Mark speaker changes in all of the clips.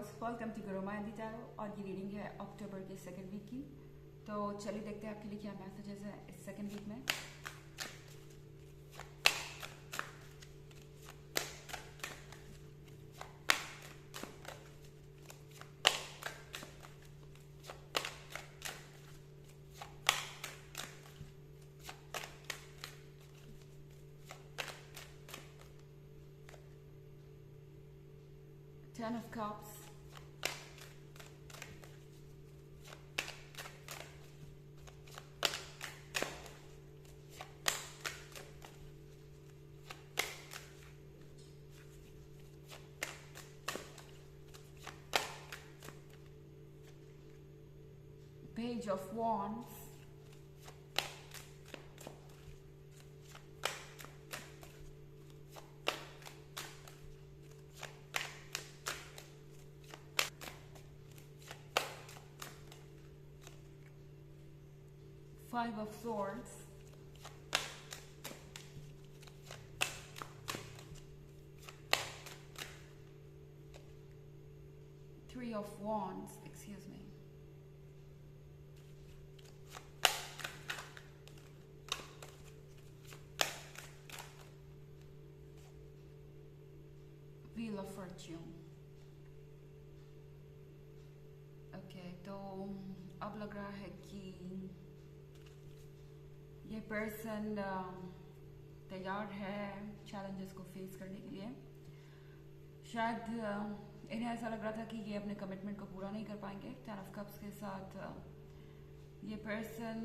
Speaker 1: Viewers, welcome to Guru माहिंदी tarot. और ये reading है अक्टूबर के सेकंड वीक की। तो चलिए देखते हैं आपके लिए क्या मैसेजेस है इस सेकंड वीक में। Ten of Cups, Page of Wands, Five of Swords, Three of Wands, excuse me, Wheel of Fortune। Okay, तो अब लग रहा है कि ये पर्सन तैयार है चैलेंजेस को फेस करने के लिए। शायद इन्हें ऐसा लग रहा था कि ये अपने कमिटमेंट को पूरा नहीं कर पाएंगे। टेन ऑफ कप्स के साथ ये पर्सन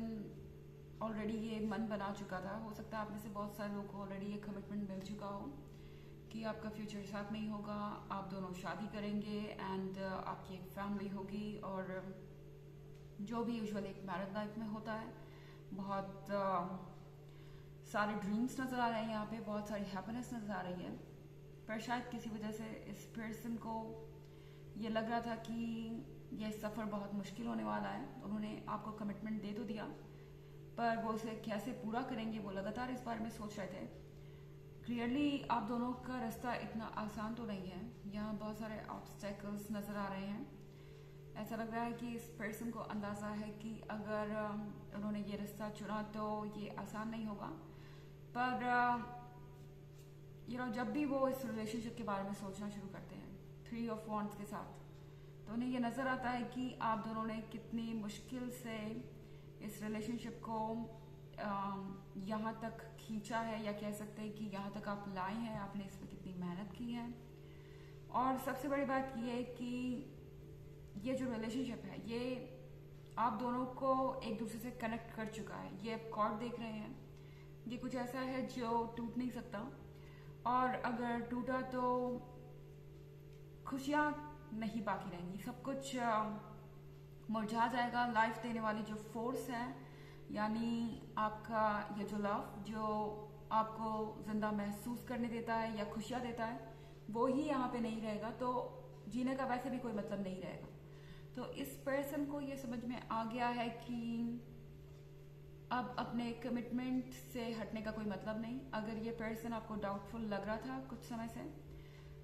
Speaker 1: ऑलरेडी ये मन बना चुका था। हो सकता है आप में से बहुत सारे लोगों को ऑलरेडी ये कमिटमेंट मिल चुका हो कि आपका फ्यूचर साथ में ही होगा, आप दोनों शादी करेंगे एंड आपकी एक फैमिली होगी। और जो भी यूजुअली एक मैरिड लाइफ में होता है, बहुत सारे ड्रीम्स नज़र आ रहे हैं यहाँ पे, बहुत सारी हैप्पीनेस नज़र आ रही है। पर शायद किसी वजह से इस पर्सन को ये लग रहा था कि ये सफ़र बहुत मुश्किल होने वाला है। उन्होंने आपको कमिटमेंट दे तो दिया, पर वो उसे कैसे पूरा करेंगे वो लगातार इस बारे में सोच रहे थे। क्लियरली आप दोनों का रास्ता इतना आसान तो नहीं है, यहाँ बहुत सारे ऑब्स्टेकल्स नज़र आ रहे हैं। ऐसा लग रहा है कि इस पर्सन को अंदाज़ा है कि अगर उन्होंने ये रास्ता चुना तो ये आसान नहीं होगा। पर जब भी वो इस रिलेशनशिप के बारे में सोचना शुरू करते हैं थ्री ऑफ वॉन्ड्स के साथ, तो उन्हें ये नज़र आता है कि आप दोनों ने कितनी मुश्किल से इस रिलेशनशिप को यहाँ तक खींचा है, या कह सकते हैं कि यहाँ तक आप लाए हैं। आपने इसमें कितनी मेहनत की है। और सबसे बड़ी बात ये है कि ये जो रिलेशनशिप है ये आप दोनों को एक दूसरे से कनेक्ट कर चुका है। ये आप कॉर्ड देख रहे हैं, ये कुछ ऐसा है जो टूट नहीं सकता, और अगर टूटा तो खुशियाँ नहीं बाकी रहेंगी, सब कुछ मुरझा जाएगा। लाइफ देने वाली जो फोर्स है, यानी आपका ये जो लव जो आपको जिंदा महसूस करने देता है या खुशियाँ देता है, वो ही यहाँ पे नहीं रहेगा, तो जीने का वैसे भी कोई मतलब नहीं रहेगा। तो इस पर्सन को ये समझ में आ गया है कि अब अपने कमिटमेंट से हटने का कोई मतलब नहीं। अगर ये पर्सन आपको डाउटफुल लग रहा था कुछ समय से,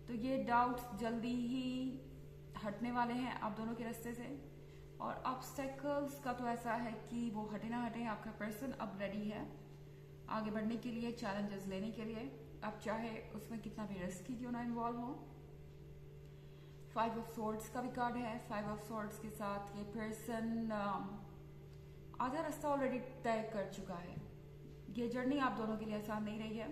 Speaker 1: तो ये डाउट्स जल्दी ही हटने वाले हैं आप दोनों के रास्ते से। और ऑब्स्टेकल्स का तो ऐसा है कि वो हटे ना हटे, आपका पर्सन अब रेडी है आगे बढ़ने के लिए, चैलेंजेस लेने के लिए। आप चाहे उसमें कितना भी रिस्क क्यों ना इन्वॉल्व हो। फाइव ऑफ सोर्ड्स का भी कार्ड है। फाइव ऑफ सोर्ड्स के साथ ये पर्सन आधा रास्ता ऑलरेडी तय कर चुका है। ये जर्नी आप दोनों के लिए आसान नहीं रही है।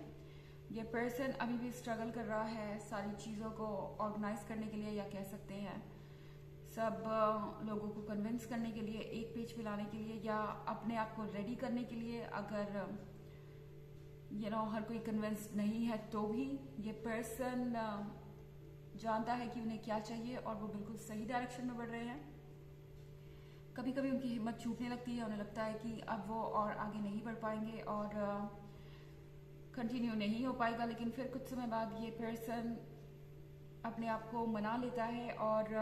Speaker 1: ये पर्सन अभी भी स्ट्रगल कर रहा है सारी चीज़ों को ऑर्गेनाइज करने के लिए, या कह सकते हैं सब लोगों को कन्विंस करने के लिए, एक पेज पे लाने के लिए, या अपने आप को रेडी करने के लिए। अगर हर कोई कन्विंस नहीं है तो भी ये पर्सन जानता है कि उन्हें क्या चाहिए और वो बिल्कुल सही डायरेक्शन में बढ़ रहे हैं। कभी कभी उनकी हिम्मत छूटने लगती है, उन्हें लगता है कि अब वो और आगे नहीं बढ़ पाएंगे और कंटिन्यू नहीं हो पाएगा। लेकिन फिर कुछ समय बाद ये पर्सन अपने आप को मना लेता है और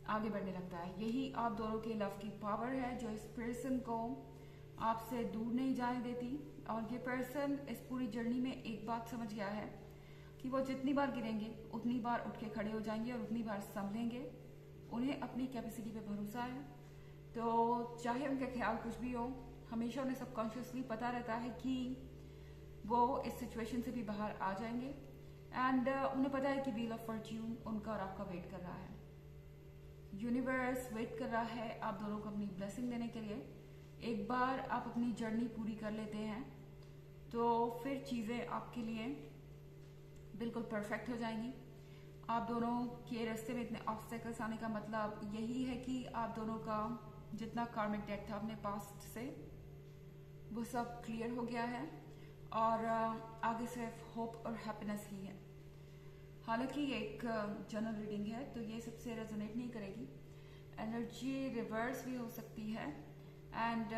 Speaker 1: आगे बढ़ने लगता है। यही आप दोनों के लव की पावर है जो इस पर्सन को आपसे दूर नहीं जाने देती। और ये पर्सन इस पूरी जर्नी में एक बात समझ गया है कि वो जितनी बार गिरेंगे उतनी बार उठ के खड़े हो जाएंगे और उतनी बार संभलेंगे। उन्हें अपनी कैपेसिटी पे भरोसा है। तो चाहे उनके ख्याल कुछ भी हो, हमेशा उन्हें सबकॉन्शियसली पता रहता है कि वो इस सिचुएशन से भी बाहर आ जाएंगे। एंड उन्हें पता है कि व्हील ऑफ फॉर्च्यून उनका और आपका वेट कर रहा है। यूनिवर्स वेट कर रहा है आप दोनों को अपनी ब्लेसिंग देने के लिए। एक बार आप अपनी जर्नी पूरी कर लेते हैं तो फिर चीज़ें आपके लिए बिल्कुल परफेक्ट हो जाएंगी। आप दोनों के रास्ते में इतने ऑब्स्टेकल्स आने का मतलब यही है कि आप दोनों का जितना कार्मिक डेट था अपने पास्ट से वो सब क्लियर हो गया है और आगे सिर्फ होप और हैप्पीनेस ही है। हालांकि ये एक जनरल रीडिंग है तो ये सबसे रेजोनेट नहीं करेगी। एनर्जी रिवर्स भी हो सकती है एंड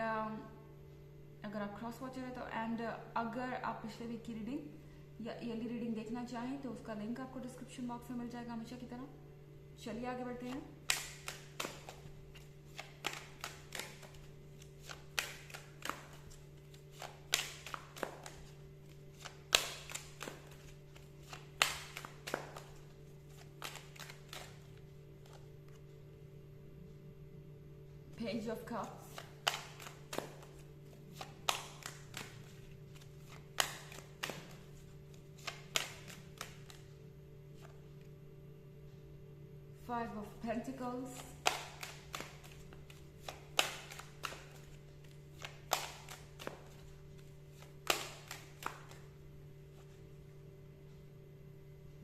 Speaker 1: अगर आप क्रॉस वॉचर है तो। एंड अगर आप पिछले वीक की रीडिंग या ईयरली रीडिंग देखना चाहें तो उसका लिंक आपको डिस्क्रिप्शन बॉक्स में मिल जाएगा हमेशा की तरह। चलिए आगे बढ़ते हैं। Page of Cups, Five of Pentacles,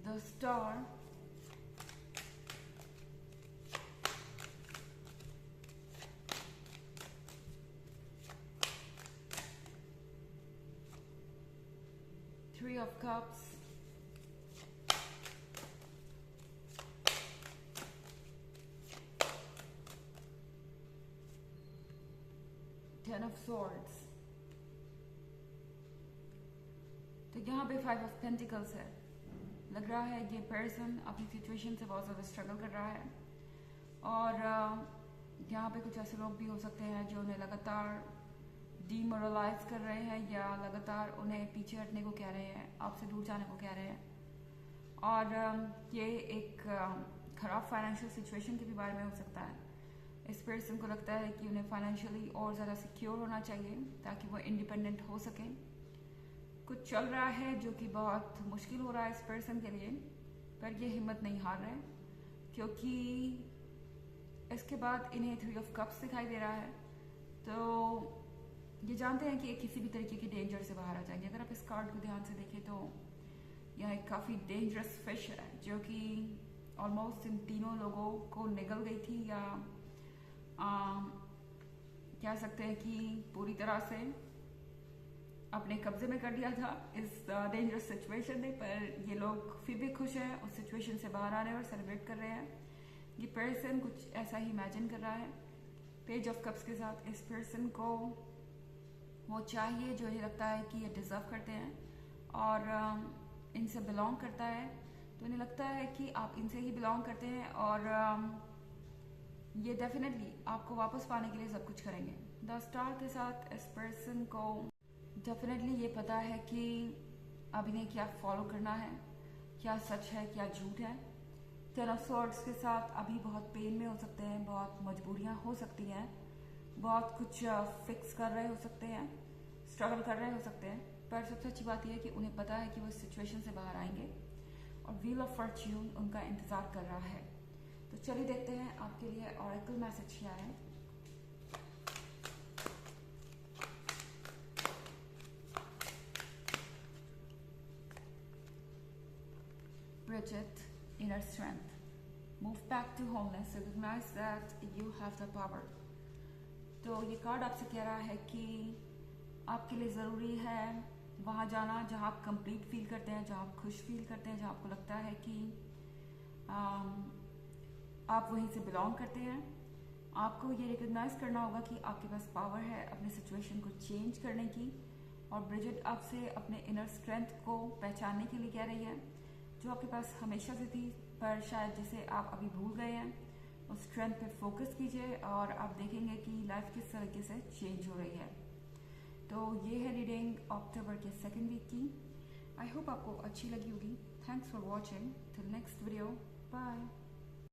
Speaker 1: the Star, Three of Cups, Ten of Swords। तो यहाँ पे Five of Pentacles है। लग रहा है ये पर्सन अपनी सिचुएशन से बहुत ज़्यादा स्ट्रगल कर रहा है और यहाँ पे कुछ ऐसे लोग भी हो सकते हैं जो उन्हें लगातार डीमोरलाइज कर रहे हैं या लगातार उन्हें पीछे हटने को कह रहे हैं, आपसे दूर जाने को कह रहे हैं। और ये एक ख़राब फाइनेंशियल सिचुएशन के भी बारे में हो सकता है। इस पर्सन को लगता है कि उन्हें फाइनेंशियली और ज़्यादा सिक्योर होना चाहिए ताकि वो इंडिपेंडेंट हो सकें। कुछ चल रहा है जो कि बहुत मुश्किल हो रहा है इस पर्सन के लिए, पर ये हिम्मत नहीं हार रहे क्योंकि इसके बाद इन्हें थ्री ऑफ कप्स दिखाई दे रहा है। तो ये जानते हैं कि ये किसी भी तरीके के डेंजर से बाहर आ जाएंगे। अगर आप इस कार्ड को ध्यान से देखें तो यह एक काफ़ी डेंजरस फिश है जो कि ऑलमोस्ट इन तीनों लोगों को निगल गई थी या कह सकते हैं कि पूरी तरह से अपने कब्जे में कर लिया था इस डेंजरस सिचुएशन में। पर ये लोग फिर भी खुश हैं उस सिचुएशन से बाहर आ रहे हैं और सेलिब्रेट कर रहे हैं। ये पर्सन कुछ ऐसा ही इमेजिन कर रहा है। पेज ऑफ कप्स के साथ इस पर्सन को वो चाहिए जो ये लगता है कि ये डिज़र्व करते हैं और इनसे बिलोंग करता है। तो इन्हें लगता है कि आप इनसे ही बिलोंग करते हैं और ये डेफिनेटली आपको वापस पाने के लिए सब कुछ करेंगे। द स्टार के साथ इस पर्सन को डेफिनेटली ये पता है कि अब इन्हें क्या फॉलो करना है, क्या सच है क्या झूठ है। टेन ऑफ स्वॉर्ड्स के साथ अभी बहुत पेन में हो सकते हैं, बहुत मजबूरियां हो सकती हैं, बहुत कुछ फिक्स कर रहे हो सकते हैं, स्ट्रगल कर रहे हो सकते हैं। पर सबसे अच्छी बात यह है कि उन्हें पता है कि वो इस सिचुएशन से बाहर आएंगे और व्हील ऑफ फॉर्च्यून उनका इंतज़ार कर रहा है। तो चलिए देखते हैं आपके लिए ऑरेकल मैसेज क्या है। Bridget, inner strength. Move back to wholeness. Recognize that you have the power. तो ये कार्ड आपसे कह रहा है कि आपके लिए ज़रूरी है वहाँ जाना जहाँ आप कंप्लीट फील करते हैं, जहाँ आप खुश फील करते हैं, जहाँ आपको लगता है कि आप वहीं से बिलोंग करते हैं। आपको ये रिकग्नाइज करना होगा कि आपके पास पावर है अपने सिचुएशन को चेंज करने की। और ब्रिजिट आपसे अपने इनर स्ट्रेंथ को पहचानने के लिए कह रही है जो आपके पास हमेशा से थी पर शायद जिसे आप अभी भूल गए हैं। उस स्ट्रेंथ पे फोकस कीजिए और आप देखेंगे कि लाइफ किस तरीके से चेंज हो रही है। तो ये है रीडिंग अक्टूबर के सेकेंड वीक की। आई होप आपको अच्छी लगी होगी। Thanks for watching. Till next video. Bye.